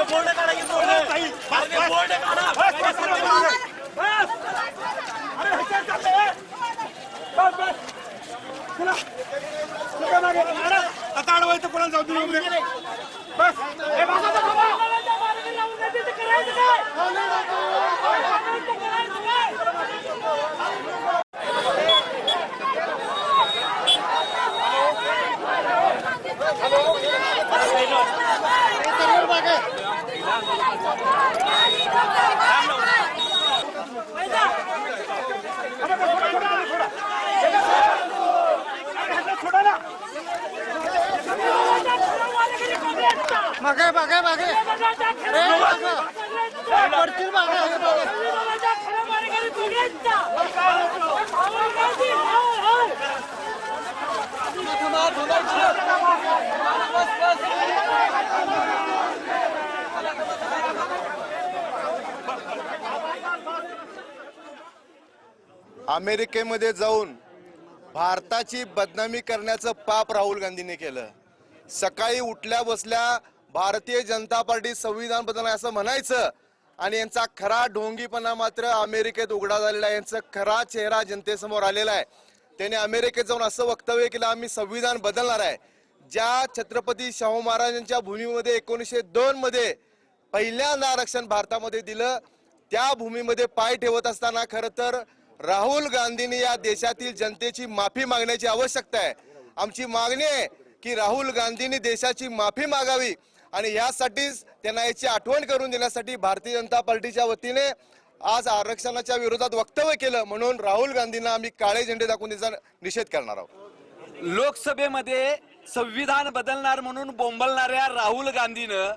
Board काढा की board काढा। अरे ह्याच्यात चाललंय. बस चला चला मागे आता अडवायचं कोणाला जाऊ देऊ नका. बस ए बाबा थांबा. मागे मागे मागे पडतील मागे. अमेरिकेमध्ये जाऊन भारताची बदनामी करण्याचं पाप राहुल गांधींनी केलं. सकाळी उठल्या बसल्या भारतीय जनता पार्टी संविधान बदलणार असं म्हणायचं आणि यांचा खरा ढोंगीपणा मात्र अमेरिकेत उघडा झालेला आहे. यांचा खरा चेहरा जनतेसमोर आलेला आहे. त्याने अमेरिकेत जाऊन असं वक्तव्य केलं, आम्ही संविधान बदलणार आहे. ज्या छत्रपती शाहू महाराजांच्या भूमीमध्ये 1902 मध्ये पहिल्यांदा आरक्षण भारतामध्ये दिलं, त्या भूमीमध्ये पाय ठेवत असताना खरं तर राहुल गांधींनी या देशातील जनतेची माफी मागण्याची आवश्यकता आहे. आमची मागणी आहे की राहुल गांधींनी देशाची माफी मागावी आणि यासाठीच त्यांना याची आठवण करून देण्यासाठी भारतीय जनता पार्टीच्या वतीने आज आरक्षणाच्या विरोधात वक्तव्य केलं. म्हणून राहुल गांधींना आम्ही काळे झेंडे दाखवून त्याचा निषेध करणार आहोत. लोकसभेमध्ये संविधान बदलणार म्हणून बोंबलणाऱ्या राहुल गांधीनं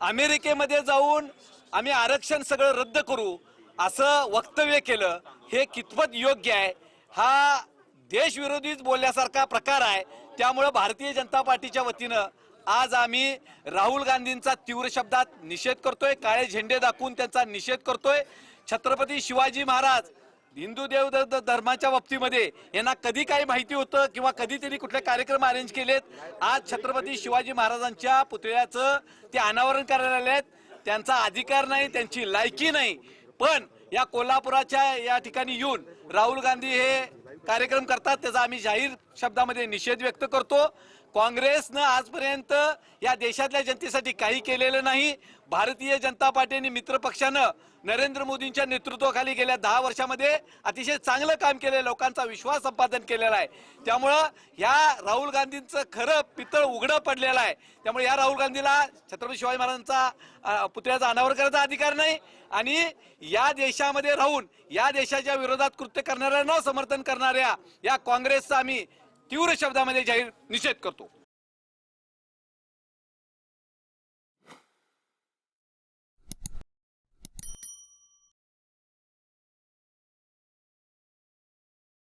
अमेरिकेमध्ये जाऊन आम्ही आरक्षण सगळं रद्द करू असं वक्तव्य केलं. हे कितपत योग्य आहे? हा देशविरोधीच बोलल्यासारखा प्रकार आहे. त्यामुळे भारतीय जनता पार्टीच्या वतीनं आज आम्ही राहुल गांधींचा तीव्र शब्दात निषेध करतोय. काळे झेंडे दाखवून त्यांचा निषेध करतोय. छत्रपती शिवाजी महाराज हिंदू देव धर्माच्या बाबतीमध्ये यांना कधी काही माहिती होतं किंवा कधी त्यांनी कुठले कार्यक्रम अरेंज केलेत? आज छत्रपती शिवाजी महाराजांच्या पुतळ्याचं ते अनावरण करायला आलेत. त्यांचा अधिकार नाही, त्यांची लायकी नाही. पण या कोल्हापुराच्या या ठिकाणी येऊन राहुल गांधी हे कार्यक्रम करतात, त्याचा आम्ही जाहीर शब्दामध्ये निषेध व्यक्त करतो. काँग्रेसनं आजपर्यंत या देशातल्या जनतेसाठी काही केलेलं नाही. भारतीय जनता पार्टीने मित्र पक्षानं नरेंद्र मोदींच्या नेतृत्वाखाली गेल्या 10 वर्षामध्ये अतिशय चांगलं काम केलं, लोकांचा विश्वास संपादन केलेला आहे. त्यामुळं या राहुल गांधींचं खरं पितळ उघडं पडलेलं आहे. त्यामुळे या राहुल गांधीला छत्रपती शिवाजी महाराजांचा पुतळ्याचा अनावरण करायचा अधिकार नाही आणि या देशामध्ये राहून या देशाच्या विरोधात कृत्य करणाऱ्यांना समर्थन करणाऱ्या या काँग्रेसचा आम्ही तीव्र शब्दामध्ये जाहीर निषेध करतो.